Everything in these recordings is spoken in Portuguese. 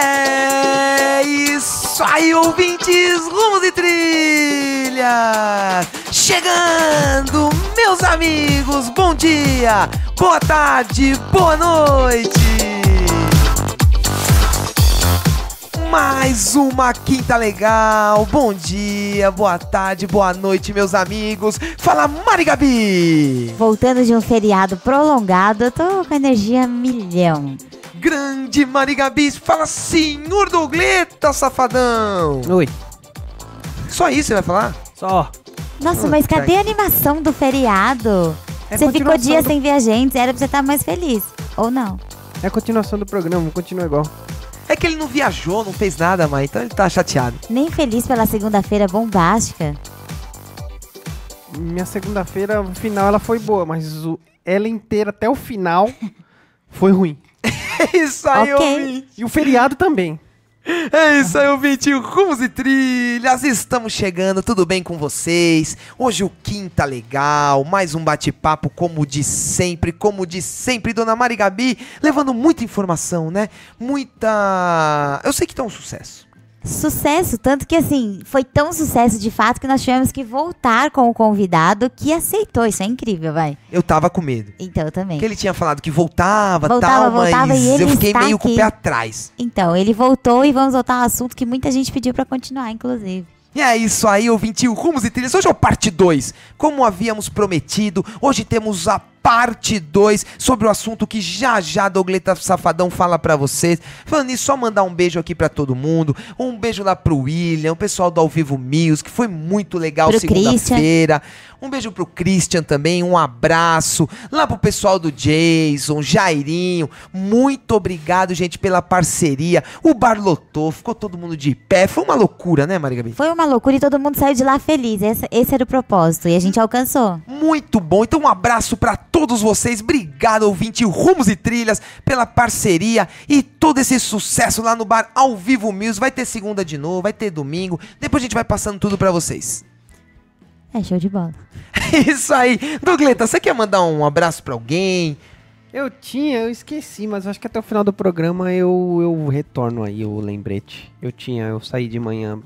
É isso aí, ouvintes, rumos e trilhas! Chegando, meus amigos, bom dia, boa tarde, boa noite! Mais uma quinta legal, bom dia, boa tarde, boa noite, meus amigos. Fala, Mari Gabi! Voltando de um feriado prolongado, eu tô com energia milhão. Grande Mari Gabi, fala, senhor Dougleta, safadão! Oi. Só isso você vai falar? Só. Nossa, mas cadê a animação do feriado? Você ficou dias sem ver a gente, era pra você estar mais feliz, ou não? É a continuação do programa, continua igual. É que ele não viajou, não fez nada, mas então ele tá chateado. Nem feliz pela segunda-feira bombástica? Minha segunda-feira, no final, ela foi boa, mas ela inteira até o final foi ruim. É isso aí, Ok. ouvinte. E o feriado também. É isso aí, ouvinte. Rumos e trilhas, estamos chegando, tudo bem com vocês? Hoje o quinta legal, mais um bate-papo como de sempre, Dona Mari Gabi, levando muita informação, né? Eu sei que tá um sucesso. Sucesso, tanto que assim, foi tão sucesso de fato que nós tivemos que voltar com o convidado que aceitou, isso é incrível, vai. Eu tava com medo. Então, eu também. Porque ele tinha falado que voltava, Voltava, mas e ele eu fiquei está meio com o aqui. pé atrás. Então, ele voltou e vamos voltar ao assunto que muita gente pediu pra continuar, inclusive. E é isso aí, ouvinte, o Rumos e Trilhas. Hoje é o parte 2, como havíamos prometido. Hoje temos a parte 2 sobre o assunto que já Dougleta Safadão fala pra vocês. Falando nisso, só mandar um beijo aqui pra todo mundo. Um beijo lá pro William, o pessoal do Ao Vivo Music, foi muito legal segunda-feira. Um beijo pro Christian também, um abraço. Lá pro pessoal do Jason, Jairinho, muito obrigado, gente, pela parceria. O bar lotou, ficou todo mundo de pé. Foi uma loucura, né, Mari Gabi? Foi uma loucura e todo mundo saiu de lá feliz. Esse era o propósito e a gente alcançou. Muito bom, então um abraço pra todos vocês, obrigado ouvinte Rumos e Trilhas pela parceria e todo esse sucesso lá no bar Ao Vivo Music. Vai ter segunda de novo, vai ter domingo, depois a gente vai passando tudo pra vocês. É show de bola. Isso aí, Dougleta, você quer mandar um abraço pra alguém? Eu esqueci, mas acho que até o final do programa eu retorno aí o lembrete. Eu saí de manhã.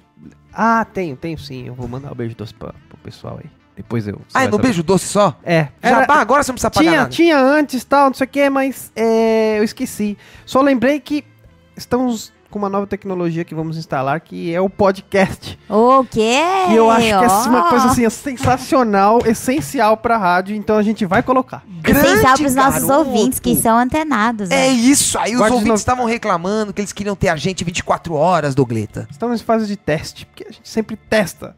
Ah, tenho sim, eu vou mandar um beijo doce pro pessoal aí. Depois eu... Ah, é no beijo doce só? É. Jabá, agora você não precisa pagar nada. Tinha antes, tal, não sei o que, mas eu esqueci. Só lembrei que estamos com uma nova tecnologia que vamos instalar, que é o podcast. O quê? Que eu acho que é uma coisa assim, sensacional, essencial pra rádio, então a gente vai colocar. Essencial pros nossos garoto. ouvintes que são antenados. É Né? isso aí, os Guarde ouvintes no- estavam reclamando que eles queriam ter a gente 24 horas, Dougleta. Estamos em fase de teste, porque a gente sempre testa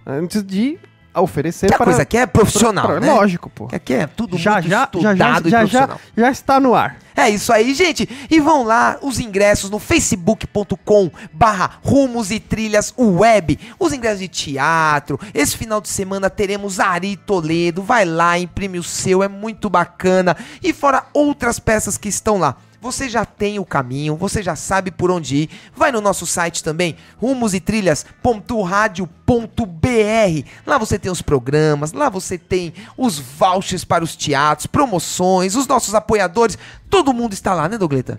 antes de oferecer Que a para... coisa aqui é profissional, né? Lógico, pô. Que aqui é tudo Já muito estudado e profissional. já está no ar. É isso aí, gente. E vão lá, os ingressos no facebook.com/Rumos e Trilhas Web. Os ingressos de teatro. Esse final de semana teremos Ari Toledo. Vai lá, imprime o seu, é muito bacana. E fora outras peças que estão lá. Você já tem o caminho, você já sabe por onde ir. Vai no nosso site também, rumosetrilhas.radio.br. Lá você tem os programas, lá você tem os vouchers para os teatros, promoções, os nossos apoiadores. Todo mundo está lá, né, Dougleta?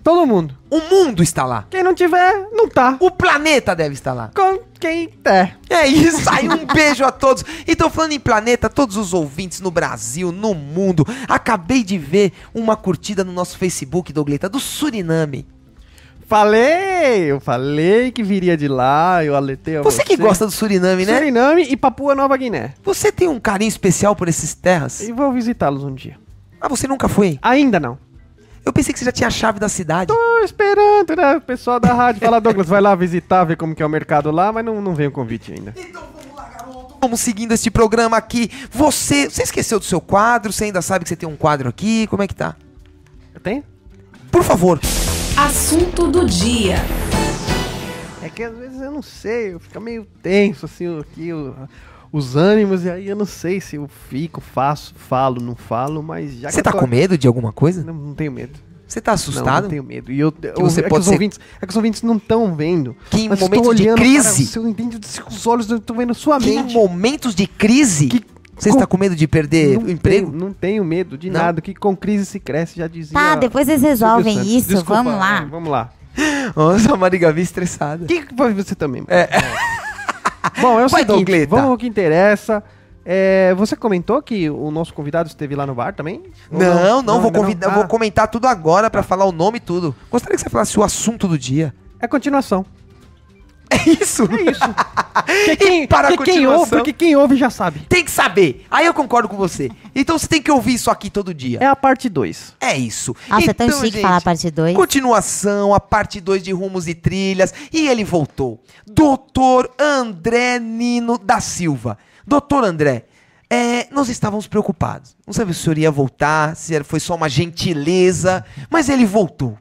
Todo mundo. O mundo está lá. Quem não tiver, não tá. O planeta deve estar lá. Com quem der. É isso aí, um beijo a todos. Então, falando em planeta, todos os ouvintes no Brasil, no mundo, acabei de ver uma curtida no nosso Facebook, Dougleta, do Suriname. Eu falei que viria de lá, eu alertei a Você que gosta do Suriname, né? Suriname e Papua Nova Guiné. Você tem um carinho especial por essas terras? E vou visitá-los um dia. Ah, você nunca foi? Ainda não. Eu pensei que você já tinha a chave da cidade. Tô esperando, né? O pessoal da rádio fala, Douglas, vai lá visitar, ver como que é o mercado lá, mas não veio o convite ainda. Então vamos lá, garoto. Vamos seguindo este programa aqui. Você esqueceu do seu quadro? Você ainda sabe que você tem um quadro aqui? Como é que tá? Eu tenho? Por favor. Assunto do dia. É que às vezes eu não sei, eu fico meio tenso, assim, aqui, os ânimos, e aí eu não sei se eu fico, faço, falo, não falo, mas já que Você eu tá tô... com medo de alguma coisa? Não tenho medo. Você tá assustado? Não tenho medo. E você pode ser... é que os ouvintes não estão vendo. Que em mas momentos tô de olhando, crise... Cara, eu entendo os olhos, eu tô vendo sua Que em mente. momentos de crise... Que Você está com medo de perder o emprego? Não tenho medo de Não? nada, que com crise se cresce, já dizia. Tá, depois vocês resolvem Silvio Santos. isso, Desculpa, vamos lá. Vamos lá. Nossa, a Marigavi estressada. Que foi você também? Bom, é o Vai, seguinte, Dougleta. vamos ao que interessa. Você comentou que o nosso convidado esteve lá no bar também? Ou Não, vou ainda convidar, não? vou comentar tudo agora pra falar o nome e tudo. Gostaria que você falasse o assunto do dia. É continuação. É isso? É isso. E para a continuação, Porque quem ouve já sabe. tem que saber. Aí eu concordo com você. Então você tem que ouvir isso aqui todo dia. É a parte 2. É isso. Nossa, é tão Então, chique gente, falar a parte 2. continuação, a parte 2 de Rumos e Trilhas. E ele voltou. Doutor André Nino da Silva. Doutor André, nós estávamos preocupados. Não sabia se o senhor ia voltar, se foi só uma gentileza, mas ele voltou.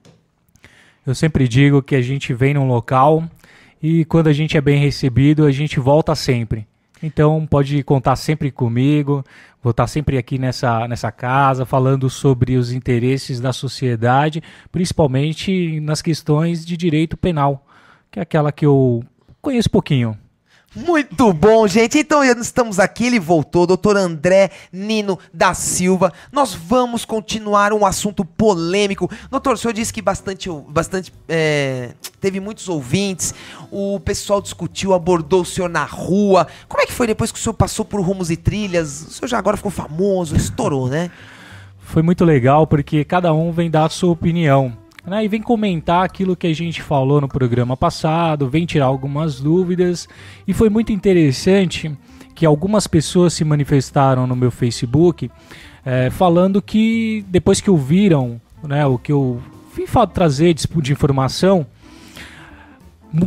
Eu sempre digo que a gente vem num local e quando a gente é bem recebido, a gente volta sempre. Então pode contar sempre comigo, vou estar sempre aqui nessa casa, falando sobre os interesses da sociedade, principalmente nas questões de direito penal, que é aquela que eu conheço pouquinho. Muito bom, gente. Então estamos aqui, ele voltou, doutor André Nino da Silva. Nós vamos continuar um assunto polêmico. Doutor, o senhor disse que teve muitos ouvintes, o pessoal discutiu, abordou o senhor na rua. Como é que foi depois que o senhor passou por Rumos e Trilhas? O senhor já agora ficou famoso, estourou, né? Foi muito legal porque cada um vem dar a sua opinião, né, e vem comentar aquilo que a gente falou no programa passado, vem tirar algumas dúvidas, e foi muito interessante que algumas pessoas se manifestaram no meu Facebook falando que depois que ouviram, né, o que eu vim trazer de informação,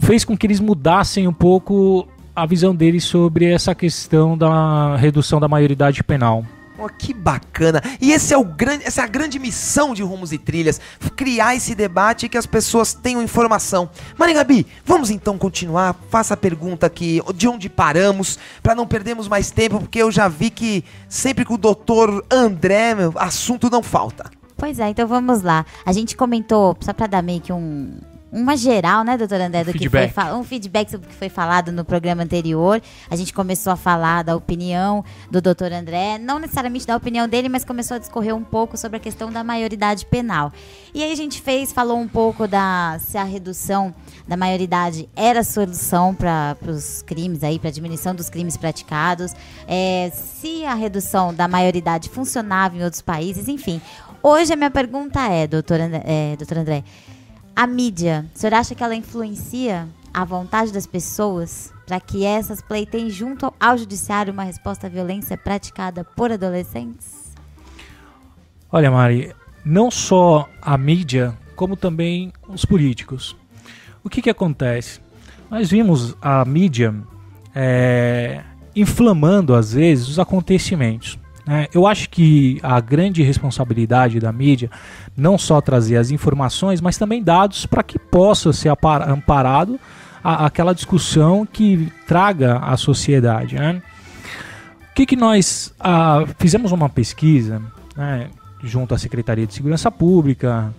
fez com que eles mudassem um pouco a visão deles sobre essa questão da redução da maioridade penal. Oh, que bacana! E essa é a grande missão de Rumos e Trilhas, criar esse debate e que as pessoas tenham informação. Maria Gabi, vamos então continuar? Faça a pergunta aqui, de onde paramos, para não perdermos mais tempo, porque eu já vi que sempre com o doutor André, assunto não falta. Pois é, então vamos lá. A gente comentou, só para dar meio que uma geral, né, doutor André, do feedback. que foi um feedback sobre o que foi falado no programa anterior. A gente começou a falar da opinião do doutor André, não necessariamente da opinião dele, mas começou a discorrer um pouco sobre a questão da maioridade penal. E aí a gente falou um pouco se a redução da maioridade era a solução para os crimes aí, para a diminuição dos crimes praticados, se a redução da maioridade funcionava em outros países, enfim. Hoje a minha pergunta é, doutor André, a mídia, o senhor acha que ela influencia a vontade das pessoas para que essas pleiteiem junto ao judiciário uma resposta à violência praticada por adolescentes? Olha, Mari, não só a mídia, como também os políticos. O que acontece? Nós vimos a mídia inflamando, às vezes, os acontecimentos. Eu acho que a grande responsabilidade da mídia não só trazer as informações, mas também dados para que possa ser amparado aquela discussão que traga à sociedade. Né? O que nós fizemos uma pesquisa, né, junto à Secretaria de Segurança Pública,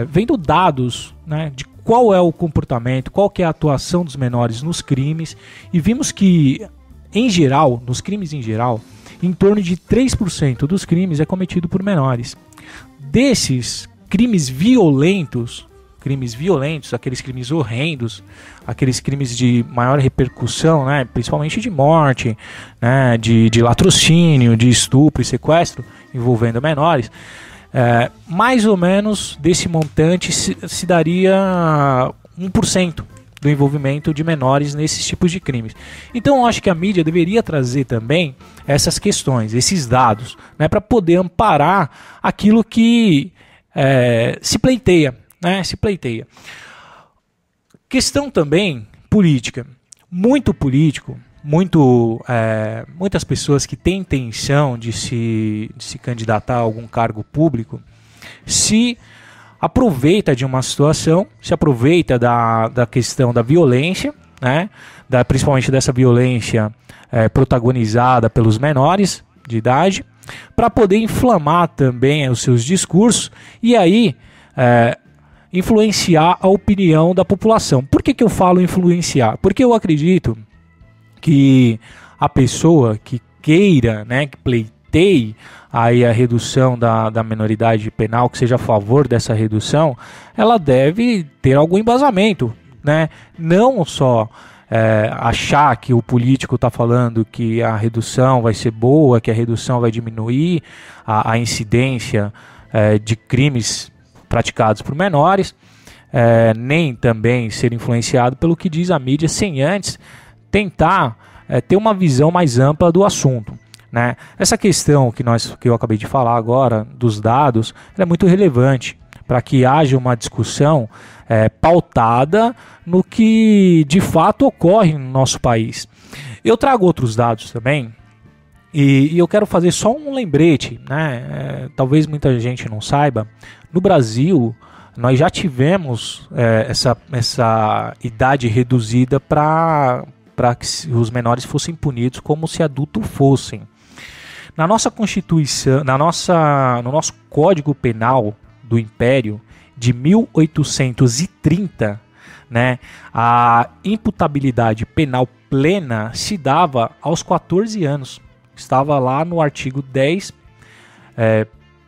vendo dados, né, de qual é o comportamento, qual que é a atuação dos menores nos crimes, e vimos que, em geral, nos crimes em geral, em torno de 3% dos crimes é cometido por menores. Desses crimes violentos, aqueles crimes horrendos, aqueles crimes de maior repercussão, né, principalmente de morte, né, de latrocínio, de estupro e sequestro envolvendo menores, mais ou menos desse montante se daria 1% do envolvimento de menores nesses tipos de crimes. Então eu acho que a mídia deveria trazer também essas questões, esses dados, né, para poder amparar aquilo que se pleiteia. Questão também política. Muito político, muitas pessoas que têm intenção de se candidatar a algum cargo público se aproveita de uma situação, se aproveita da questão da violência, né, principalmente dessa violência protagonizada pelos menores de idade, para poder inflamar também os seus discursos e aí influenciar a opinião da população. Por que eu falo influenciar? Porque eu acredito que a pessoa que queira, né, que pleiteie aí a redução da menoridade penal, que seja a favor dessa redução, ela deve ter algum embasamento, né? Não só achar que o político está falando que a redução vai ser boa, que a redução vai diminuir a incidência de crimes praticados por menores, nem também ser influenciado pelo que diz a mídia, sem antes tentar ter uma visão mais ampla do assunto, né? Essa questão que eu acabei de falar agora, dos dados, é muito relevante para que haja uma discussão pautada no que de fato ocorre no nosso país. Eu trago outros dados também, e eu quero fazer só um lembrete, né? Talvez muita gente não saiba, no Brasil nós já tivemos essa idade reduzida para que os menores fossem punidos como se adultos fossem. Na nossa Constituição, no nosso Código Penal do Império de 1830, né, a imputabilidade penal plena se dava aos 14 anos. Estava lá no artigo 10,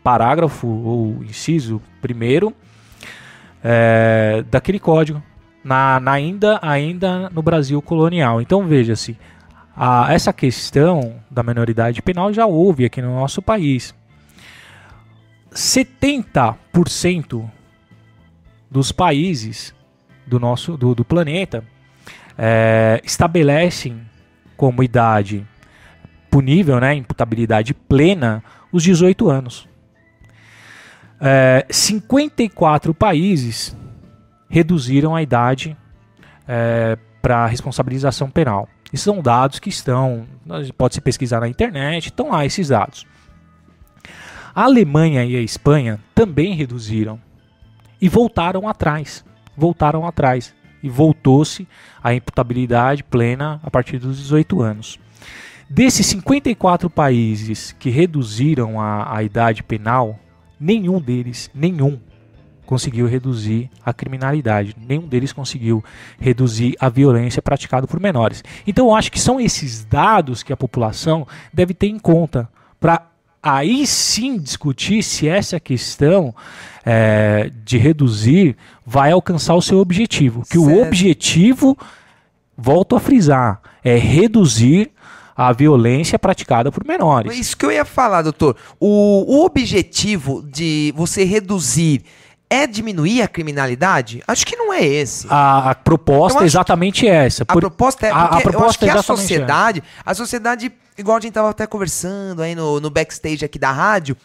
parágrafo ou inciso 1º daquele código, ainda no Brasil colonial. Então veja-se, essa questão da menoridade penal já houve aqui no nosso país. 70% dos países do planeta estabelecem como idade punível, né, imputabilidade plena, os 18 anos. 54 países reduziram a idade para responsabilização penal. Esses são dados que pode-se pesquisar na internet, estão lá esses dados. A Alemanha e a Espanha também reduziram e voltaram atrás. E voltou-se a imputabilidade plena a partir dos 18 anos. Desses 54 países que reduziram a idade penal, nenhum conseguiu reduzir a criminalidade, nenhum deles conseguiu reduzir a violência praticada por menores. Então eu acho que são esses dados que a população deve ter em conta para aí sim discutir se essa questão de reduzir vai alcançar o seu objetivo. Que certo. O objetivo, volto a frisar, é reduzir a violência praticada por menores. Isso que eu ia falar, doutor. O objetivo de você reduzir é diminuir a criminalidade? Acho que não é esse. A proposta é exatamente essa. A proposta é porque eu acho que a sociedade, igual a gente estava até conversando aí no backstage aqui da rádio,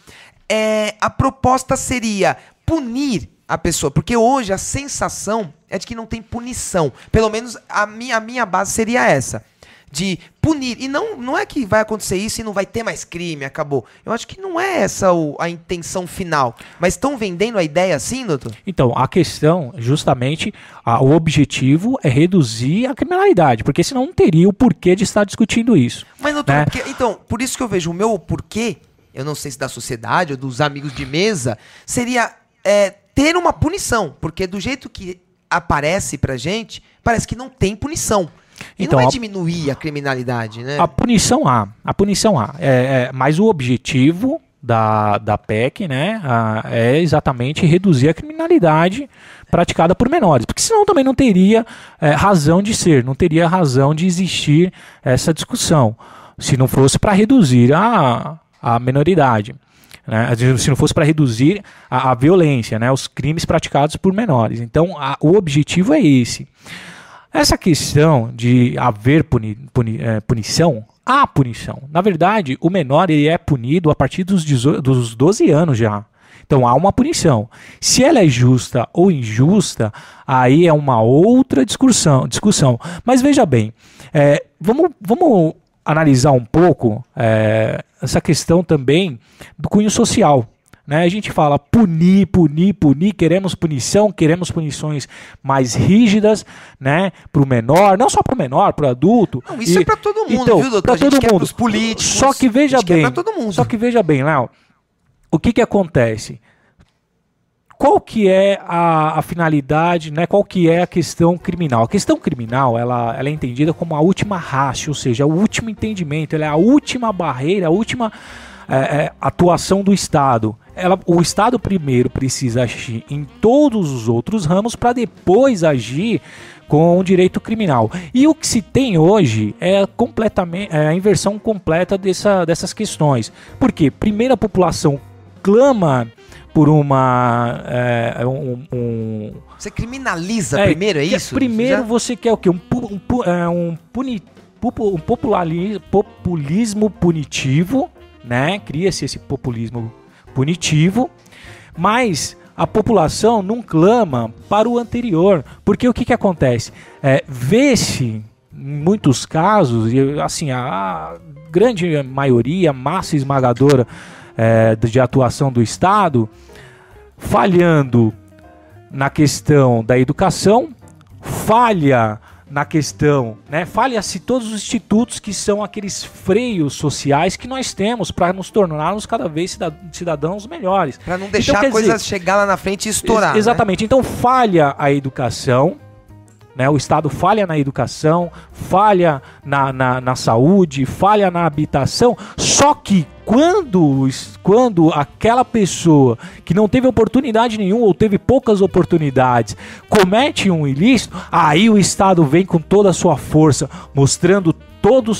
a proposta seria punir a pessoa, porque hoje a sensação é de que não tem punição. Pelo menos a minha base seria essa. De punir. E não é que vai acontecer isso e não vai ter mais crime, acabou. Eu acho que não é essa a intenção final. Mas estão vendendo a ideia assim, doutor? Então, a questão, justamente, o objetivo é reduzir a criminalidade, porque senão não teria o porquê de estar discutindo isso. Mas, doutor, né? Então, por isso que eu vejo o meu porquê, eu não sei se da sociedade ou dos amigos de mesa, seria ter uma punição. Porque do jeito que aparece pra gente, parece que não tem punição. E então, não é diminuir a criminalidade, né? A punição há. Mas o objetivo da PEC, né, é exatamente reduzir a criminalidade praticada por menores. Porque senão também não teria razão de ser, não teria razão de existir essa discussão. Se não fosse para reduzir a menoridade. Né, se não fosse para reduzir a violência, né, os crimes praticados por menores. Então, o objetivo é esse. Essa questão de haver punição, há punição. Na verdade, o menor ele é punido a partir dos 12 anos já. Então há uma punição. Se ela é justa ou injusta, aí é uma outra discussão. Mas veja bem, vamos analisar um pouco essa questão também do cunho social. Né? A gente fala punir, queremos punição, queremos punições mais rígidas, né, para o menor, não só para o menor, para o adulto. Não, isso é para todo mundo, então, viu, doutor? Para todo mundo. Os políticos. Só que veja bem, todo mundo. Léo, o que acontece? qual que é a finalidade, né? Qual que é a questão criminal? A questão criminal, ela é entendida como a última ratio, ou seja, o último entendimento, ela é a última barreira, a última atuação do Estado. O Estado primeiro precisa agir em todos os outros ramos para depois agir com o direito criminal. E o que se tem hoje é completamente a inversão completa dessas questões. Por quê? Primeiro a população clama por Você criminaliza primeiro, é isso? Primeiro você quer o quê? Um populismo punitivo, né? Cria-se esse populismo punitivo, mas a população não clama para o anterior, porque o que acontece? Vê-se, em muitos casos, e assim, a grande maioria, massa esmagadora de atuação do Estado, falhando na questão da educação, falha na questão, né? Falha-se todos os institutos que são aqueles freios sociais que nós temos para nos tornarmos cada vez cidadãos melhores. Para não deixar a coisa chegar lá na frente e estourar. Exatamente. Né? Então falha a educação, né? O Estado falha na educação, falha na saúde, falha na habitação. Só que quando aquela pessoa que não teve oportunidade nenhuma ou teve poucas oportunidades comete um ilícito, aí o Estado vem com toda a sua força, mostrando todo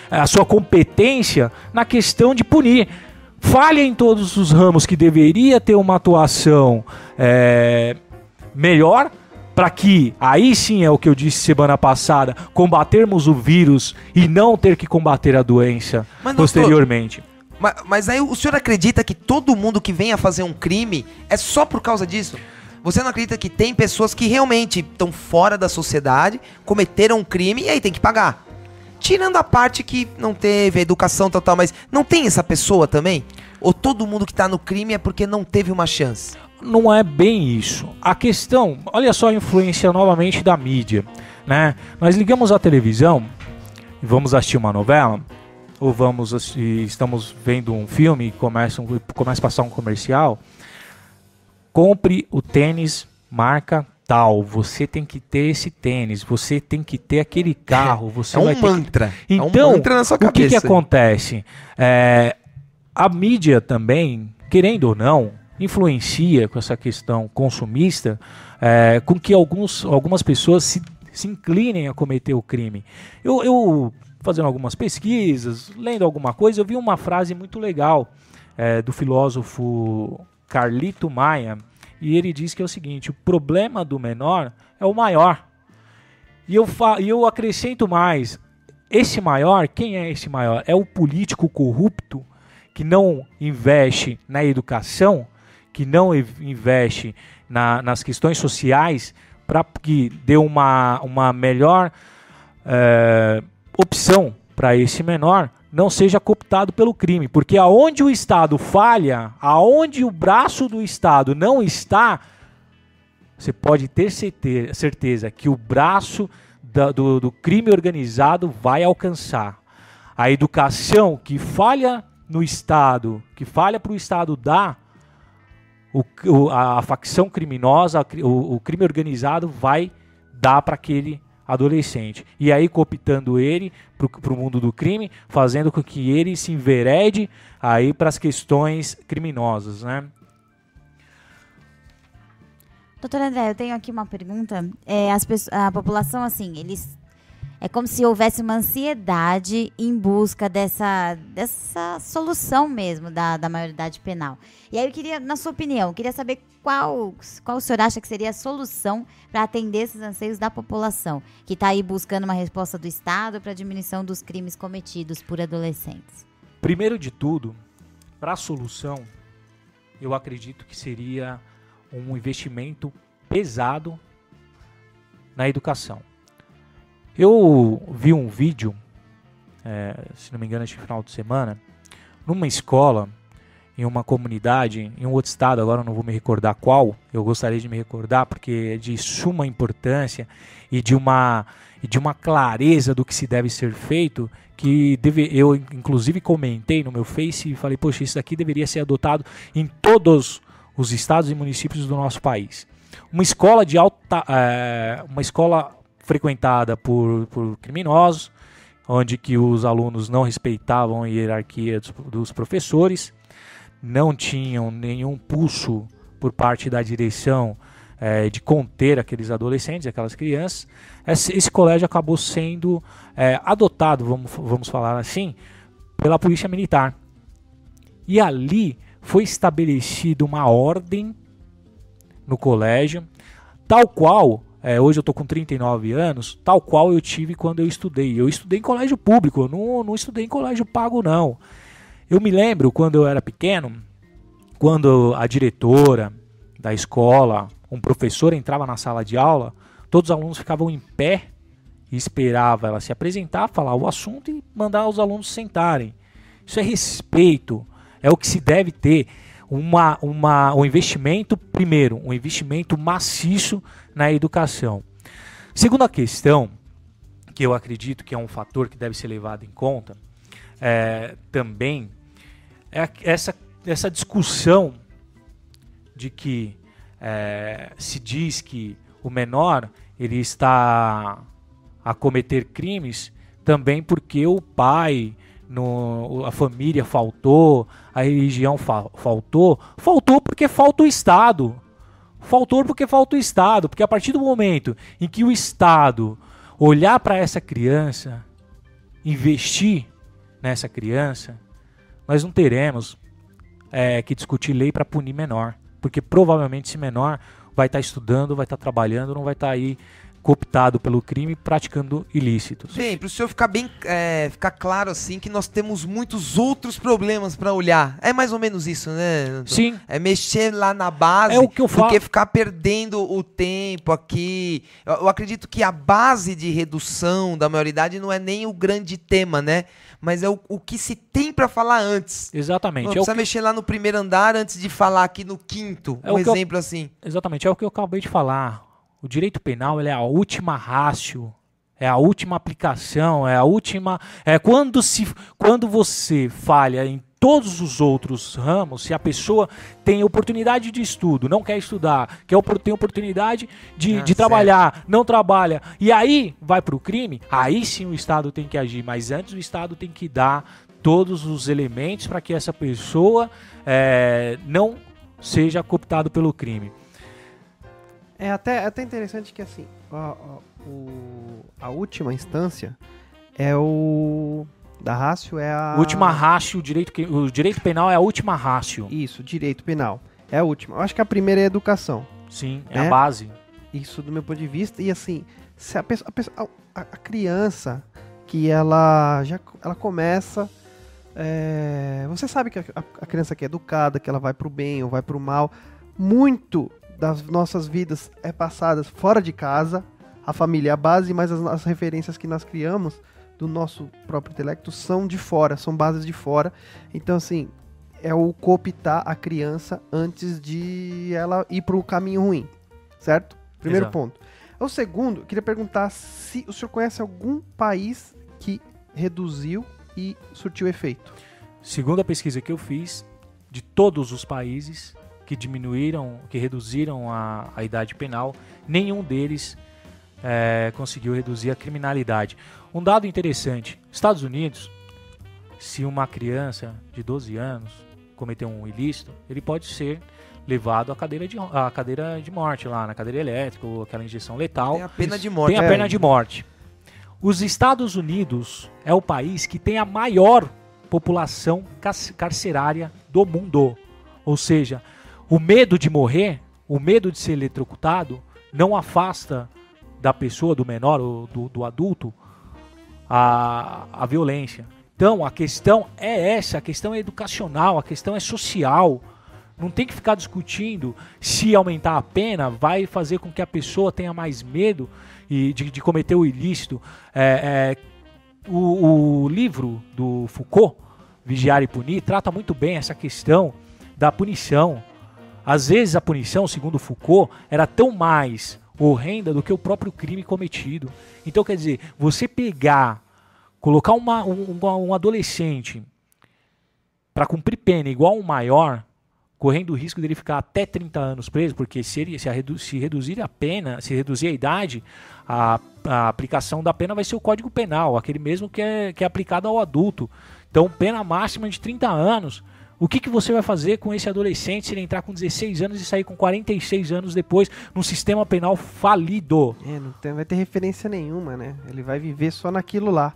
a sua competência na questão de punir. Falha em todos os ramos que deveria ter uma atuação melhor, para que, aí sim é o que eu disse semana passada, combatermos o vírus e não ter que combater a doença posteriormente. Mas aí o senhor acredita que todo mundo que vem a fazer um crime é só por causa disso? Você não acredita que tem pessoas que realmente estão fora da sociedade, cometeram um crime e aí tem que pagar? Tirando a parte que não teve a educação total, mas não tem essa pessoa também? Ou todo mundo que está no crime é porque não teve uma chance? Não é bem isso. A questão, olha só a influência novamente da mídia, né? Nós ligamos a televisão e vamos assistir uma novela, ou estamos vendo um filme e começa a passar um comercial. Compre o tênis marca tal, você tem que ter esse tênis, você tem que ter aquele carro, você vai ter mantra. Então, um mantra na sua cabeça. O que acontece? A mídia também, querendo ou não, influencia com essa questão consumista, com que algumas pessoas se inclinem a cometer o crime. Eu fazendo algumas pesquisas, lendo alguma coisa, eu vi uma frase muito legal do filósofo Carlito Maia, e ele diz que é o seguinte: o problema do menor é o maior. E eu acrescento mais, esse maior, quem é esse maior? É o político corrupto que não investe na educação, que não investe nas questões sociais para que dê uma melhor opção para esse menor, não seja cooptado pelo crime. Porque aonde o Estado falha, aonde o braço do Estado não está, você pode ter certeza que o braço do crime organizado vai alcançar. A educação que falha no Estado, que falha para o Estado dar, a facção criminosa, o crime organizado vai dar para aquele adolescente. E aí cooptando ele para o mundo do crime, fazendo com que ele se enverede aí para as questões criminosas, né? Doutor André, eu tenho aqui uma pergunta. A população, assim, é como se houvesse uma ansiedade em busca dessa solução mesmo da maioridade penal. E aí eu queria, na sua opinião, saber qual o senhor acha que seria a solução para atender esses anseios da população, que está aí buscando uma resposta do Estado para a diminuição dos crimes cometidos por adolescentes. Primeiro de tudo, para a solução, eu acredito que seria um investimento pesado na educação. Eu vi um vídeo, se não me engano, este final de semana, numa escola, em uma comunidade, em um outro estado, agora eu não vou me recordar qual, eu gostaria de me recordar porque é de suma importância e de uma clareza do que se deve ser feito, que eu inclusive comentei no meu Face e falei, poxa, isso daqui deveria ser adotado em todos os estados e municípios do nosso país. Uma escola de alta, uma escola frequentada por criminosos, onde que os alunos não respeitavam a hierarquia dos professores, não tinham nenhum pulso por parte da direção de conter aqueles adolescentes, aquelas crianças. Esse colégio acabou sendo adotado, vamos falar assim, pela polícia militar. E ali foi estabelecida uma ordem no colégio, tal qual, hoje eu estou com 39 anos, tal qual eu tive quando eu estudei. Eu estudei em colégio público, eu não estudei em colégio pago, não. Eu me lembro, quando eu era pequeno, quando a diretora da escola, um professor entrava na sala de aula, todos os alunos ficavam em pé e esperavam ela se apresentar, falar o assunto e mandar os alunos sentarem. Isso é respeito, é o que se deve ter. Um investimento, primeiro, um investimento maciço na educação. Segunda questão, que eu acredito que é um fator que deve ser levado em conta, também é essa discussão de que se diz que o menor ele está a cometer crimes também porque o pai, a família faltou, a religião faltou porque falta o Estado. Faltou porque falta o Estado. Porque a partir do momento em que o Estado olhar para essa criança, investir nessa criança, nós não teremos que discutir lei para punir menor. Porque provavelmente esse menor vai estar estudando, vai estar trabalhando, não vai estar aí cooptado pelo crime, praticando ilícitos. Bem, para o senhor ficar ficar claro assim que nós temos muitos outros problemas para olhar. É mais ou menos isso, né, doutor? Sim. É mexer lá na base, o que eu falo, do que ficar perdendo o tempo aqui. Eu acredito que a base de redução da maioridade não é nem o grande tema, né? Mas é o que se tem para falar antes. Exatamente. Não precisa mexer lá no primeiro andar antes de falar aqui no quinto. Um exemplo assim. Exatamente, é o que eu acabei de falar. O direito penal ele é a última ratio, é a última aplicação, é a última... Quando você falha em todos os outros ramos, se a pessoa tem oportunidade de estudo, não quer estudar, tem oportunidade de trabalhar, não trabalha, e aí vai para o crime, aí sim o Estado tem que agir, mas antes o Estado tem que dar todos os elementos para que essa pessoa não seja cooptada pelo crime. É até interessante que assim, a última instância é da ratio é a... Última ratio, o direito penal é a última ratio. Isso, direito penal. É a última. Eu acho que a primeira é a educação. Sim, é a base. Isso do meu ponto de vista. E assim, se a criança que ela começa... você sabe que a criança que é educada, que ela vai pro bem ou vai pro mal, muito das nossas vidas é passadas fora de casa, a família é a base, mas as referências que nós criamos do nosso próprio intelecto são de fora, são bases de fora. Então, assim, é o cooptar a criança antes de ela ir para o caminho ruim, certo? Primeiro ponto. O segundo, queria perguntar se o senhor conhece algum país que reduziu e surtiu efeito. Segundo a pesquisa que eu fiz, de todos os países que reduziram a idade penal, nenhum deles conseguiu reduzir a criminalidade. Um dado interessante, Estados Unidos, se uma criança de 12 anos cometer um ilícito, ele pode ser levado à cadeira de morte lá, na cadeira elétrica, ou aquela injeção letal. Tem a pena de morte. Tem a pena de morte. Os Estados Unidos é o país que tem a maior população carcerária do mundo. Ou seja, o medo de morrer, o medo de ser eletrocutado, não afasta da pessoa, do menor ou do adulto, a violência. Então, a questão é essa, a questão é educacional, a questão é social. Não tem que ficar discutindo se aumentar a pena vai fazer com que a pessoa tenha mais medo de cometer o ilícito. O livro do Foucault, Vigiar e Punir, trata muito bem essa questão da punição. Às vezes a punição, segundo Foucault, era tão mais horrenda do que o próprio crime cometido. Então, quer dizer, você colocar um adolescente para cumprir pena igual um maior, correndo o risco dele ficar até 30 anos preso, porque se reduzir a idade, a aplicação da pena vai ser o Código Penal, aquele mesmo que é aplicado ao adulto. Então, pena máxima de 30 anos. O que você vai fazer com esse adolescente se ele entrar com 16 anos e sair com 46 anos depois num sistema penal falido? Não vai ter referência nenhuma, né? Ele vai viver só naquilo lá.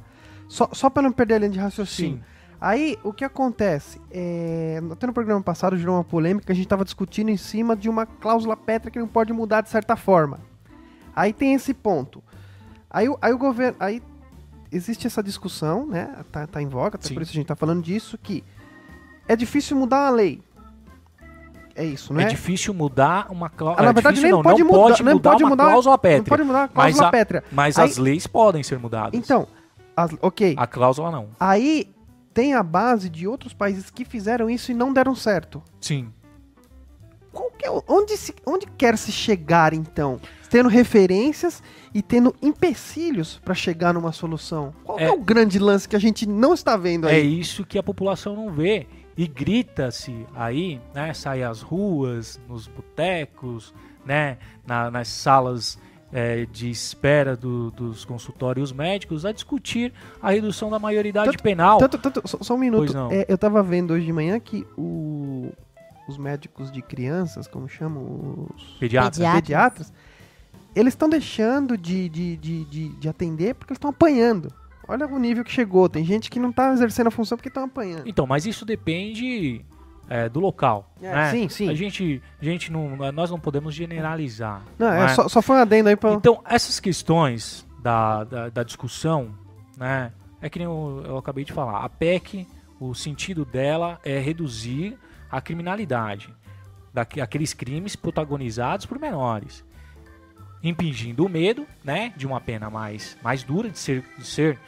Só para não perder a linha de raciocínio. Sim. Aí, o que acontece? Até no programa passado gerou uma polêmica, a gente estava discutindo em cima de uma cláusula pétrea que não pode mudar de certa forma. Aí tem esse ponto. Aí o governo... Aí existe essa discussão, né? Tá em voga, até por isso a gente tá falando disso, que é difícil mudar uma lei. É isso, né? É difícil mudar uma cláusula. Na verdade, não pode mudar uma cláusula pétrea. Não pode mudar a cláusula pétrea. Mas as leis podem ser mudadas. Então, ok. A cláusula não. Aí tem a base de outros países que fizeram isso e não deram certo. Sim. Onde quer se chegar, então? Tendo referências e tendo empecilhos para chegar numa solução. Qual é o grande lance que a gente não está vendo aí? É isso que a população não vê. E grita-se aí, né? Sai às ruas, nos botecos, né? Nas salas de espera dos consultórios médicos a discutir a redução da maioridade penal. Só um minuto. Eu estava vendo hoje de manhã que os médicos de crianças, como chamam? Os pediatras, eles estão deixando de atender porque eles estão apanhando. Olha o nível que chegou. Tem gente que não está exercendo a função porque estão apanhando. Então, mas isso depende do local. Né? Sim. Nós não podemos generalizar. Só foi um adendo aí para... Então, essas questões da discussão, né, é que nem eu acabei de falar. A PEC, o sentido dela é reduzir a criminalidade, aqueles crimes protagonizados por menores, impingindo o medo, né, de uma pena mais dura, de ser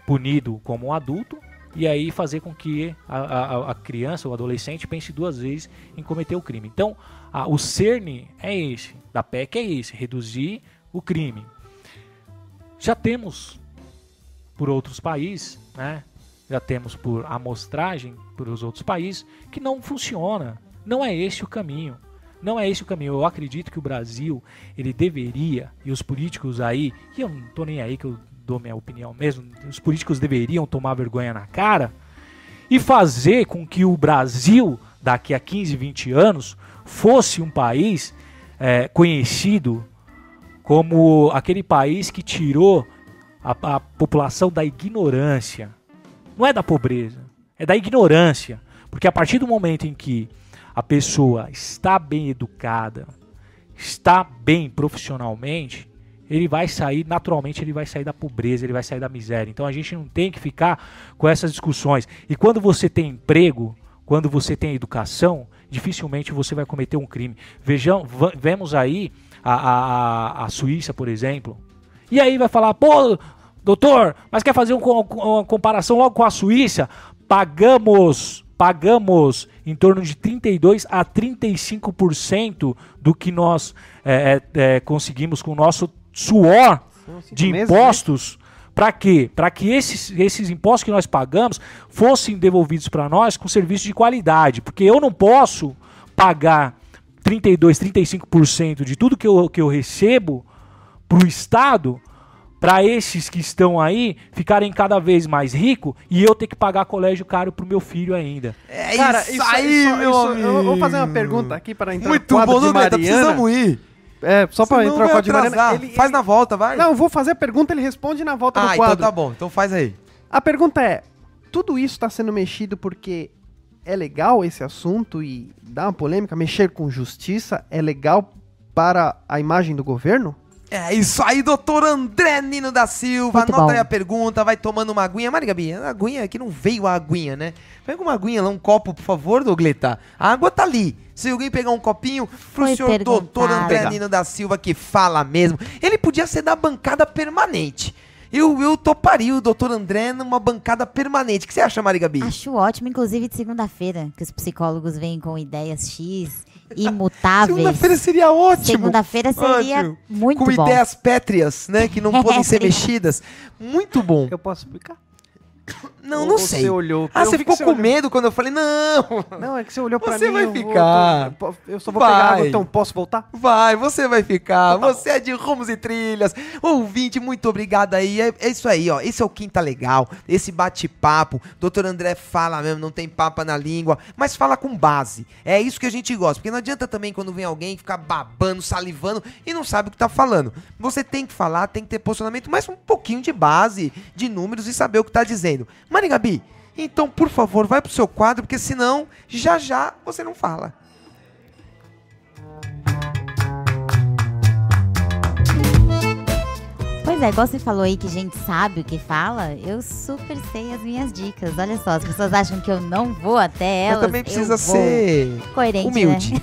punido como um adulto, e aí fazer com que a criança, o adolescente, pense duas vezes em cometer o crime. Então, o cerne é esse, da PEC é esse, reduzir o crime. Já temos por outros países, né, já temos por amostragem por os outros países, que não funciona. Não é esse o caminho. Não é esse o caminho. Eu acredito que o Brasil, ele deveria, e os políticos aí, que eu não tô nem aí que eu dou minha opinião mesmo, os políticos deveriam tomar vergonha na cara e fazer com que o Brasil, daqui a 15, 20 anos, fosse um país conhecido como aquele país que tirou a população da ignorância. Não é da pobreza, é da ignorância. Porque a partir do momento em que a pessoa está bem educada, está bem profissionalmente, ele vai sair, naturalmente ele vai sair da pobreza, ele vai sair da miséria. Então a gente não tem que ficar com essas discussões. E quando você tem emprego, quando você tem educação, dificilmente você vai cometer um crime. Vemos aí a Suíça, por exemplo. E aí vai falar, pô, doutor, mas quer fazer uma comparação logo com a Suíça? Pagamos em torno de 32% a 35% do que nós conseguimos com o nosso suor de impostos. Para quê? Para que esses impostos que nós pagamos fossem devolvidos para nós com serviço de qualidade. Porque eu não posso pagar 32%, 35% de tudo que eu recebo para o Estado, para esses que estão aí ficarem cada vez mais ricos e eu ter que pagar colégio caro pro meu filho ainda. Cara, isso aí, meu amigo. Eu vou fazer uma pergunta aqui para entrar no quadro de Mariana. Precisamos ir. Só para entrar no quadro de Mariana. Faz na volta, vai. Não, eu vou fazer a pergunta, ele responde na volta do quadro. Então tá bom. Então faz aí. A pergunta é, tudo isso está sendo mexido porque é legal esse assunto e dá uma polêmica, mexer com justiça é legal para a imagem do governo? É isso aí, doutor André Nino da Silva. Muito Anota bom. aí a pergunta, vai tomando uma aguinha. Mari Gabi, a aguinha aqui não veio a aguinha, né? Pega uma aguinha lá, um copo, por favor, Dougleta. A água tá ali. Se alguém pegar um copinho pro Foi senhor doutor perguntado. André Nino da Silva, que fala mesmo. Ele podia ser da bancada permanente. Eu toparia o doutor André numa bancada permanente. O que você acha, Mari Gabi? Acho ótimo, inclusive de segunda-feira, que os psicólogos vêm com ideias X, imutáveis. Segunda-feira seria ótimo. Segunda-feira seria Ótimo. muito Com bom. ideias pétreas, né? Que não podem ser mexidas. Muito bom. Eu posso explicar? Não, Ou não você sei. olhou? Ah, Eu você vi que ficou você com olhou. medo quando eu falei, não. Não, é que você olhou pra Você mim. vai eu vou- ficar. eu só vou Vai. pegar água, então posso voltar? Vai, você vai ficar. Você é de Rumos e Trilhas. Ouvinte, muito obrigado aí. É isso aí, ó. Esse é o Quinta Legal. Esse bate-papo. Doutor André fala mesmo, não tem papa na língua, mas fala com base. É isso que a gente gosta. Porque não adianta também quando vem alguém ficar babando, salivando e não sabe o que tá falando. Você tem que falar, tem que ter posicionamento, mas um pouquinho de base, de números e saber o que tá dizendo. Mari Gabi, então, por favor, vai pro seu quadro, porque senão, já já você não fala. Pois é, igual você falou aí que a gente sabe o que fala, eu super sei as minhas dicas. Olha só, as pessoas acham que eu não vou até elas. Mas também precisa eu vou. ser Coerente, humilde. né?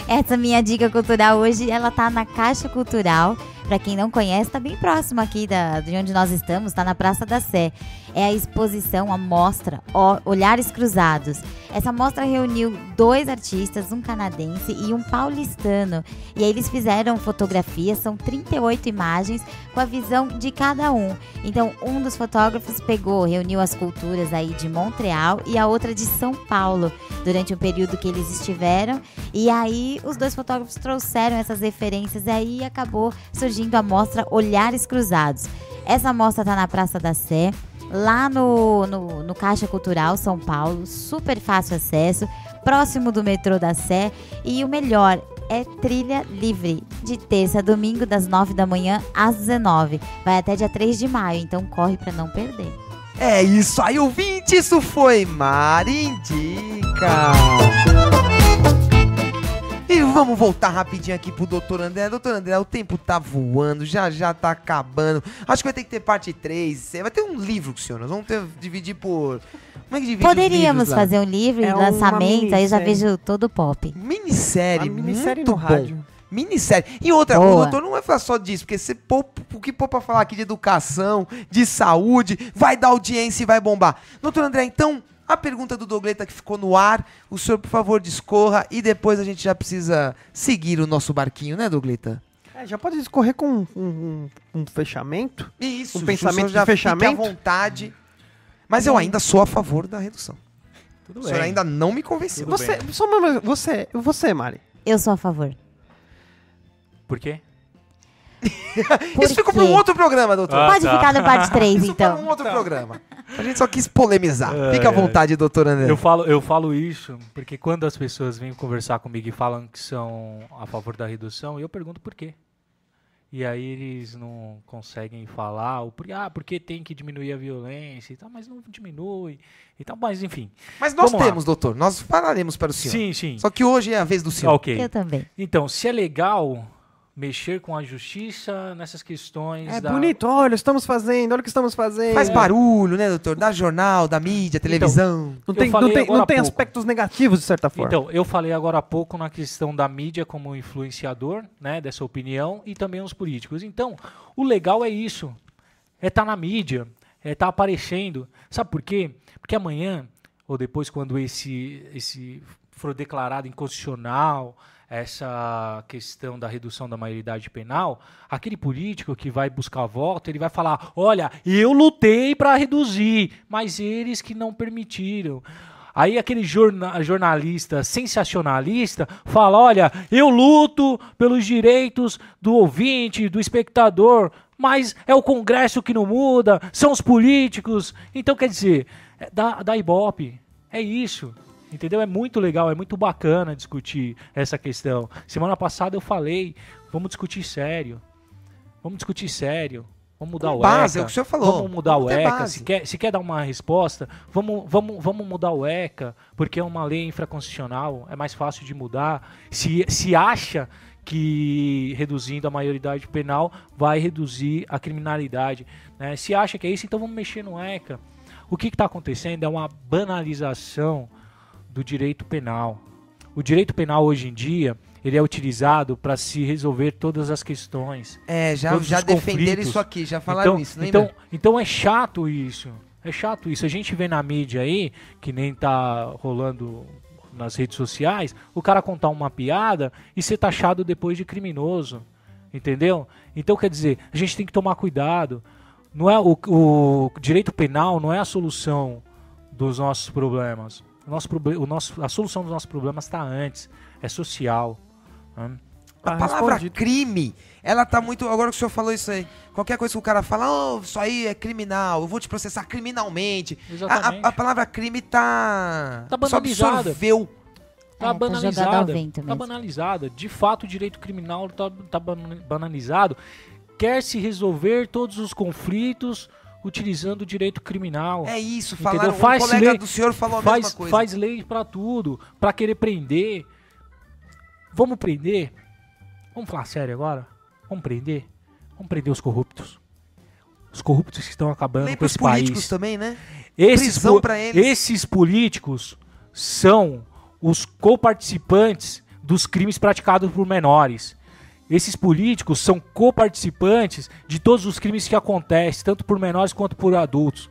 Essa minha dica cultural hoje, ela tá na Caixa Cultural. Pra quem não conhece, tá bem próximo aqui de onde nós estamos, tá na Praça da Sé. É a exposição, a mostra Olhares Cruzados. Essa mostra reuniu 2 artistas, um canadense e um paulistano. E aí eles fizeram fotografias, são 38 imagens com a visão de cada um. Então, um dos fotógrafos reuniu as culturas aí de Montreal e a outra de São Paulo, durante o período que eles estiveram. E aí, os 2 fotógrafos trouxeram essas referências e aí acabou surgindo a mostra Olhares Cruzados. Essa mostra tá na Praça da Sé, lá no Caixa Cultural São Paulo, super fácil acesso, próximo do metrô da Sé, e o melhor, é trilha livre, de terça a domingo, das 9 da manhã às 19. Vai até dia 3 de maio, então corre pra não perder. É isso aí, ouvinte, isso foi Mari Indica. E vamos voltar rapidinho aqui pro Dr. André. Doutor André, o tempo tá voando, já tá acabando. Acho que vai ter que ter parte 3. Vai ter um livro com o senhor. Nós vamos dividir por... Como é que divide Poderíamos os livros lá? fazer um livro É de uma lançamento, aí já minissérie. vejo todo pop. Minissérie, Uma minissérie muito no bom. rádio. Minissérie. E outra, Boa. o doutor não vai falar só disso, porque o que pôr pra falar aqui de educação, de saúde, vai dar audiência e vai bombar. Doutor André, então, a pergunta do Dougleta que ficou no ar, o senhor, por favor, discorra e depois a gente já precisa seguir o nosso barquinho, né, Dougleta? Já pode discorrer com um fechamento? Isso, Um pensamento o senhor já de fechamento? fique à vontade. Mas eu ainda sou a favor da redução. Tudo O senhor ainda não me convenceu. Tudo Você, Mari. Eu sou a favor. Por quê? Por Isso ficou quê? para um outro programa, doutor. Ah, Pode tá. ficar no parte 3, Isso para um então. outro programa. A gente só quis polemizar. É, Fica à é. vontade, doutor André. Eu falo isso porque quando as pessoas vêm conversar comigo e falam que são a favor da redução, eu pergunto por quê. E aí eles não conseguem falar, porque tem que diminuir a violência e tal, mas não diminui e tal, mas enfim. Mas nós Vamos lá. temos, doutor. Nós falaremos para o senhor. Sim, sim. Só que hoje é a vez do senhor. Ok. Eu também. Então, se é legal mexer com a justiça nessas questões É da... bonito, olha o que estamos fazendo. Faz barulho, né, doutor? Da jornal, da mídia, televisão. Não tem, Eu falei agora não tem há pouco. aspectos negativos, de certa forma. Então, eu falei agora há pouco na questão da mídia como influenciador, né, dessa opinião, e também os políticos. Então, o legal é isso, é estar na mídia, é estar aparecendo. Sabe por quê? Porque amanhã, ou depois quando esse for declarado inconstitucional, essa questão da redução da maioridade penal, aquele político que vai buscar voto, ele vai falar, olha, eu lutei para reduzir, mas eles que não permitiram. Aí aquele jornalista sensacionalista fala, olha, eu luto pelos direitos do ouvinte, do espectador, mas é o Congresso que não muda, são os políticos. Então, quer dizer, dá ibope, é isso. Entendeu? É muito legal, é muito bacana discutir essa questão. Semana passada eu falei, vamos discutir sério. Vamos discutir sério. Vamos mudar Com o base, ECA. é o que o senhor falou. Vamos mudar Vamos o ter ECA. base. Se quer dar uma resposta, vamos mudar o ECA, porque é uma lei infraconstitucional, é mais fácil de mudar. Se acha que reduzindo a maioridade penal vai reduzir a criminalidade, né? Se acha que é isso, então vamos mexer no ECA. O que está acontecendo é uma banalização do direito penal. O direito penal hoje em dia, ele é utilizado para se resolver todas as questões. É, já Todos os defenderam conflitos. isso aqui, já falaram Então, isso, lembra? então é chato isso. É chato isso. A gente vê na mídia aí, que nem tá rolando nas redes sociais, o cara contar uma piada e ser taxado depois de criminoso. Entendeu? Então, quer dizer, a gente tem que tomar cuidado. Não é o direito penal não é a solução dos nossos problemas. A solução dos nossos problemas está antes. É social. Né? A palavra crime, ela tá muito... Agora que o senhor falou isso aí, qualquer coisa que o cara fala, oh, isso aí é criminal, eu vou te processar criminalmente. Exatamente. A palavra crime tá banalizada. Absorveu. Tá banalizada. jogada ao vento Tá mesmo. banalizada. De fato, o direito criminal tá banalizado. Quer se resolver todos os conflitos utilizando o direito criminal. É isso, Entendeu? falaram, Faz um colega lei, do senhor falou a mesma coisa. Faz lei pra tudo, pra querer prender. Vamos prender? Vamos falar sério agora? Vamos prender? Vamos prender os corruptos. Os corruptos que estão acabando Lei com pros esse políticos país. também, né? Prisão pra eles. Esses políticos são os coparticipantes dos crimes praticados por menores. Esses políticos são coparticipantes de todos os crimes que acontecem, tanto por menores quanto por adultos.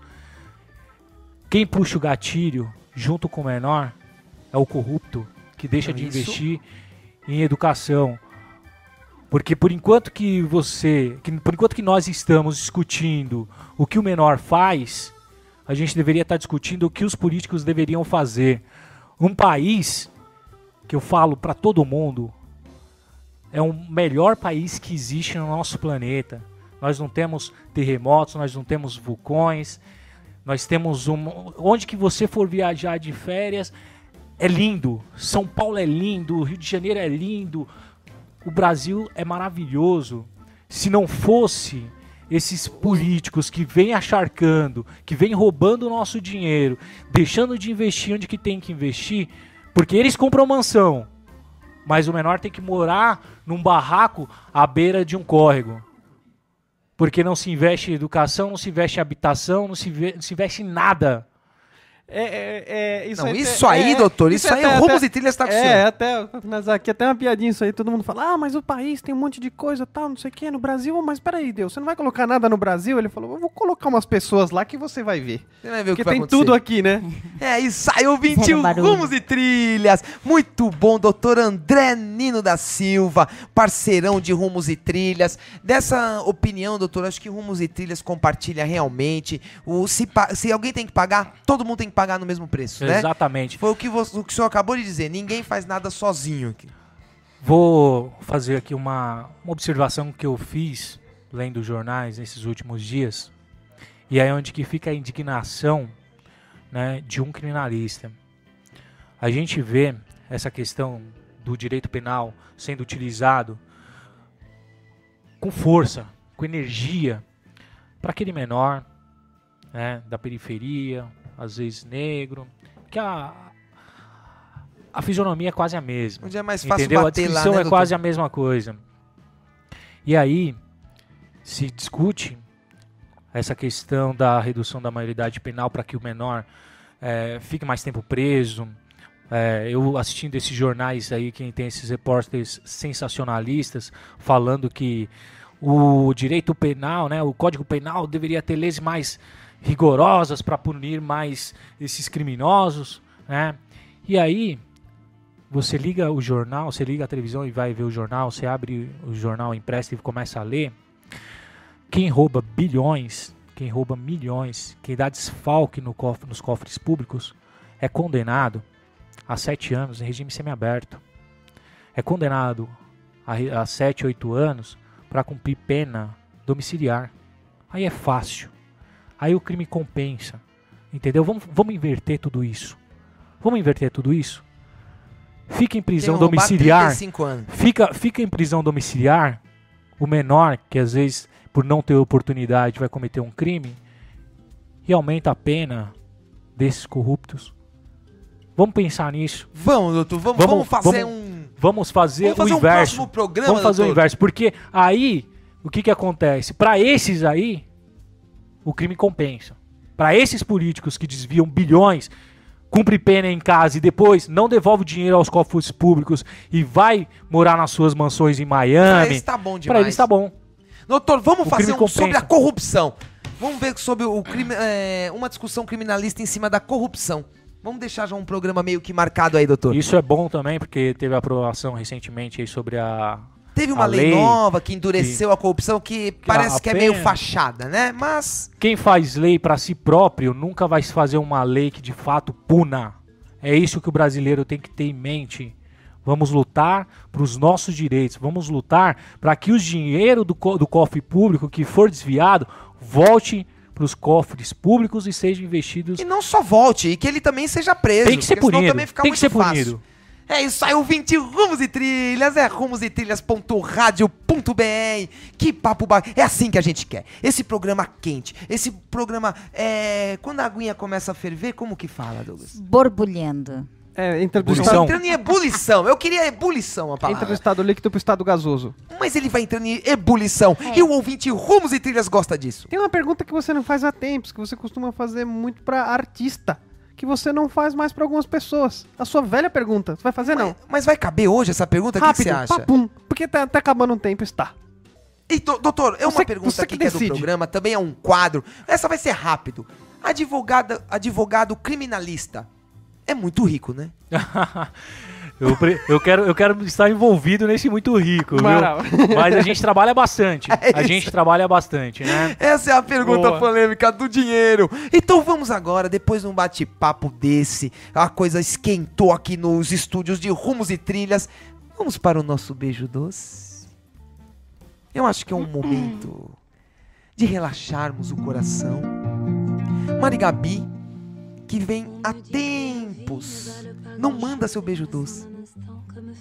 Quem puxa o gatilho junto com o menor é o corrupto, que deixa de investir em educação. Porque por enquanto que nós estamos discutindo o que o menor faz, a gente deveria estar discutindo o que os políticos deveriam fazer. Um país, que eu falo para todo mundo, é o melhor país que existe no nosso planeta. Nós não temos terremotos, nós não temos vulcões, nós temos onde que você for viajar de férias, é lindo. São Paulo é lindo, Rio de Janeiro é lindo, o Brasil é maravilhoso. Se não fosse esses políticos que vêm acharcando, que vêm roubando o nosso dinheiro, deixando de investir onde que tem que investir, porque eles compram mansão, mas o menor tem que morar num barraco à beira de um córrego. Porque não se investe em educação, não se investe em habitação, não se investe em nada. Isso aí, doutor, isso aí, Rumos e Trilhas tá com o senhor. Mas aqui até uma piadinha isso aí, todo mundo fala, mas o país tem um monte de coisa, tal, não sei o que, no Brasil, mas peraí, Deus, você não vai colocar nada no Brasil? Ele falou, eu vou colocar umas pessoas lá que você vai ver. Você vai ver o que Porque vai tem acontecer. tudo aqui, né? É isso aí, ouvinte, Rumos e Trilhas. Muito bom, doutor André Nino da Silva, parceirão de Rumos e Trilhas. Dessa opinião, doutor, acho que Rumos e Trilhas compartilha realmente. Se alguém tem que pagar, todo mundo tem que pagar no mesmo preço, né? Exatamente. Foi o que o senhor acabou de dizer, ninguém faz nada sozinho aqui. Vou fazer aqui uma observação que eu fiz lendo jornais nesses últimos dias, e é onde que fica a indignação, né, de um criminalista. A gente vê essa questão do direito penal sendo utilizado com força, com energia, para aquele menor, né, da periferia, às vezes negro, que a fisionomia é quase a mesma. Onde é mais fácil entendeu? bater A descrição lá, né, é doutor? quase a mesma coisa. E aí se discute essa questão da redução da maioridade penal para que o menor fique mais tempo preso. Eu assistindo esses jornais aí, quem tem esses repórteres sensacionalistas falando que o direito penal, né, o Código Penal deveria ter leis mais rigorosas para punir mais esses criminosos, né? E aí você liga o jornal, você liga a televisão e vai ver o jornal, você abre o jornal impresso e começa a ler. Quem rouba bilhões, quem rouba milhões, quem dá desfalque nos cofres públicos é condenado a 7 anos em regime semiaberto. É condenado a 7, 8 anos para cumprir pena domiciliar. Aí é fácil. Aí o crime compensa. Entendeu? Vamos inverter tudo isso. Vamos inverter tudo isso. Fica em prisão domiciliar. 35 anos. Fica em prisão domiciliar o menor, que às vezes, por não ter oportunidade, vai cometer um crime, e aumenta a pena desses corruptos. Vamos pensar nisso. Vamos, doutor, vamos fazer um... Vamos fazer o um inverso. próximo programa, Vamos fazer doutor? o inverso. Porque aí, o que acontece? Para esses aí, o crime compensa. Para esses políticos que desviam bilhões, cumpre pena em casa e depois não devolve o dinheiro aos cofres públicos e vai morar nas suas mansões em Miami. Pra eles tá bom demais. Para eles tá bom. Doutor, vamos O fazer crime compensa. sobre a corrupção. Vamos ver sobre o crime, uma discussão criminalista em cima da corrupção. Vamos deixar já um programa meio que marcado aí, doutor. Isso é bom também, porque teve a aprovação recentemente aí sobre a Teve uma A lei lei nova que endureceu a corrupção, que parece que é meio apenas- fachada, né? Mas Quem faz lei para si próprio nunca vai fazer uma lei que de fato puna. É isso que o brasileiro tem que ter em mente. Vamos lutar para os nossos direitos. Vamos lutar para que o dinheiro do cofre público que for desviado volte para os cofres públicos e seja investidos. e não só volte, e que ele também seja preso. Tem que ser porque senão punido. também fica Tem que muito ser fácil. punido. É isso aí, ouvinte Rumos e Trilhas, é rumosetrilhas.radio.br. Que papo É assim que a gente quer. Esse programa quente, esse programa, quando a aguinha começa a ferver, como que fala, Douglas? Borbulhando. Entra do Ebulição. estado, Entrando em ebulição. Eu queria ebulição a entra do palavra. estado líquido pro estado gasoso. Mas ele vai entrando em ebulição. E o ouvinte Rumos e Trilhas gosta disso. Tem uma pergunta que você não faz há tempos, que você costuma fazer muito pra artista, que você não faz mais pra algumas pessoas. A sua velha pergunta. Você vai fazer não? Mas vai caber hoje essa pergunta? O que Rápido, você acha? papum. Porque tá acabando um tempo, está. E, doutor, é uma Você- pergunta você aqui que que é do decide. programa, também é um quadro. Essa vai ser rápido. Advogado criminalista. É muito rico, né? Eu quero estar envolvido nesse muito rico, viu? Maravilha. Mas a gente trabalha bastante. É A gente trabalha bastante, né? Essa é a pergunta Boa. polêmica do dinheiro. Então vamos agora, depois de um bate-papo desse, a coisa esquentou aqui nos estúdios de Rumos e Trilhas. Vamos para o nosso beijo doce. Eu acho que é um momento de relaxarmos o coração. Mari Gabi, que vem há tempos, não manda seu beijo doce.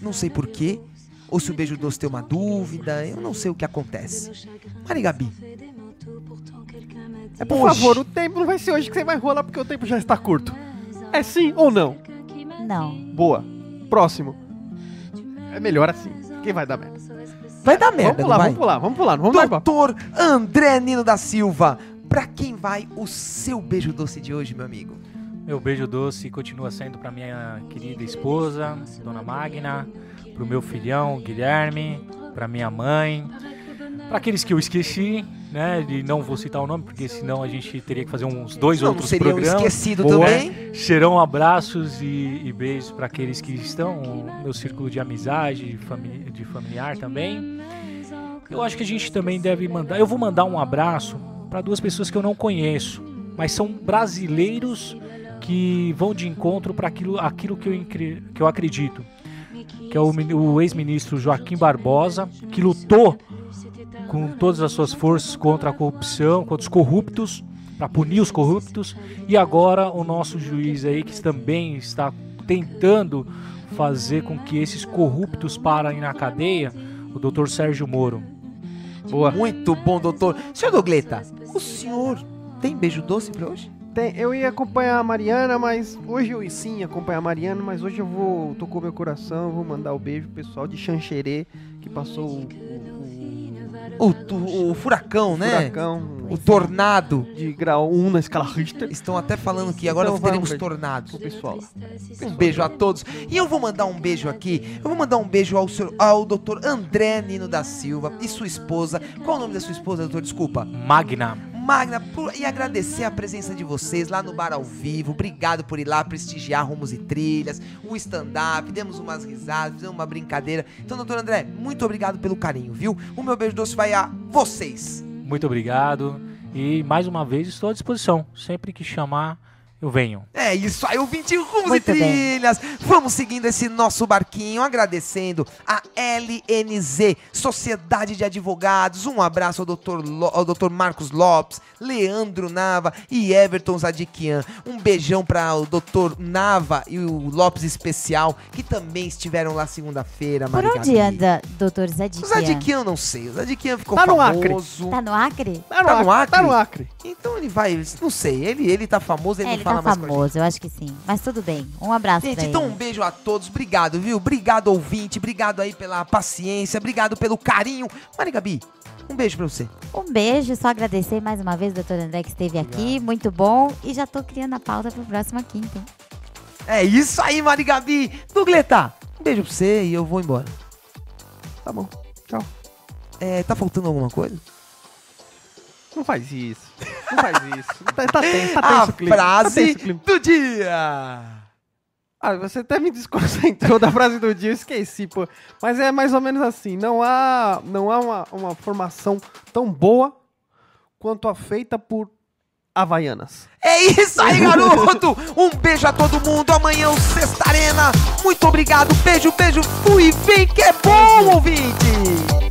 Não sei porquê, ou se o beijo doce tem uma dúvida, eu não sei o que acontece. Mari Gabi, Por hoje. favor, o tempo não vai ser hoje que você vai rolar porque o tempo já está curto. É sim ou não? Não. Boa. Próximo. É melhor assim. Quem vai dar merda? vai dar merda, Vamos pular, não vai? vamos pular. Não vamos mais papo. Doutor André Nino da Silva, pra quem vai o seu beijo doce de hoje, meu amigo? Meu beijo doce continua sendo para minha querida esposa, Dona Magna, pro meu filhão, Guilherme, pra minha mãe, para aqueles que eu esqueci, né? E não vou citar o nome, porque senão a gente teria que fazer uns dois Não outros seria um programas. esquecido Boa. também? Serão abraços e beijos para aqueles que estão no meu círculo de amizade, de familiar também. Eu acho que a gente também deve mandar. Eu vou mandar um abraço para duas pessoas que eu não conheço, mas são brasileiros que vão de encontro para aquilo que eu acredito, que é o ex-ministro Joaquim Barbosa, que lutou com todas as suas forças contra a corrupção, contra os corruptos, para punir os corruptos, e agora o nosso juiz aí que também está tentando fazer com que esses corruptos parem na cadeia, o Dr. Sérgio Moro. Boa. Muito bom, doutor. Senhor Dogleta, o senhor tem beijo doce pra hoje? Eu ia acompanhar a Mariana, mas hoje eu sim ia acompanhar a Mariana, mas hoje tocou meu coração, eu vou mandar o beijo pro pessoal de Xanxerê, que passou O furacão, né? furacão O tornado. de grau 1 na escala Richter. Estão até falando que agora Então vai teremos um beijo tornados. pro pessoal lá. Um beijo a todos. E eu vou mandar um beijo aqui. Eu vou mandar um beijo ao doutor André Nino da Silva e sua esposa. Qual o nome da sua esposa, doutor? Desculpa. Magna. Magna, e agradecer a presença de vocês lá no Bar ao Vivo. Obrigado por ir lá prestigiar Rumos e Trilhas, o stand-up, demos umas risadas, fizemos uma brincadeira. Então, doutor André, muito obrigado pelo carinho, viu? O meu beijo doce vai a vocês. Muito obrigado. E mais uma vez estou à disposição. Sempre que chamar, eu venho. É isso aí, ouvinte Rumos Muito e bem. Trilhas. Vamos seguindo esse nosso barquinho, agradecendo a LNZ, Sociedade de Advogados. Um abraço ao Dr. Marcos Lopes, Leandro Nava e Everton Zadikian. Um beijão para o Dr. Nava e o Lopes Especial, que também estiveram lá segunda-feira. Por Mari onde Gabi. anda, doutor O Zadikian? Zadikian eu não sei, o Zadikian ficou Tá no Acre. famoso. Tá no Acre? Tá no Acre? Tá no Acre. Então ele vai, não sei, ele tá famoso, ele não Ele fala tá mais com a gente. famoso, eu acho que sim. Mas tudo bem. Um abraço Gente, pra então um ele. beijo a todos, obrigado, viu? Obrigado, ouvinte, obrigado aí pela paciência, obrigado pelo carinho. Mari Gabi, um beijo pra você. Um beijo, só agradecer mais uma vez, doutor André, que esteve aqui. Muito bom. E já tô criando a pauta pro próximo quinta. É isso aí, Mari Gabi. Dugleta, um beijo pra você e eu vou embora. Tá bom. Tchau. Tá faltando alguma coisa? Não faz isso. Não faz isso. Tá tenso A o clima. Tá frase tenso o clima. do dia. Ah, você até me desconcentrou da frase do dia, eu esqueci, pô. Mas é mais ou menos assim, não há uma formação tão boa quanto a feita por havaianas. É isso aí, garoto! Um beijo a todo mundo, amanhã o Sexta Arena. Muito obrigado, beijo, fui, vem que é bom, ouvinte!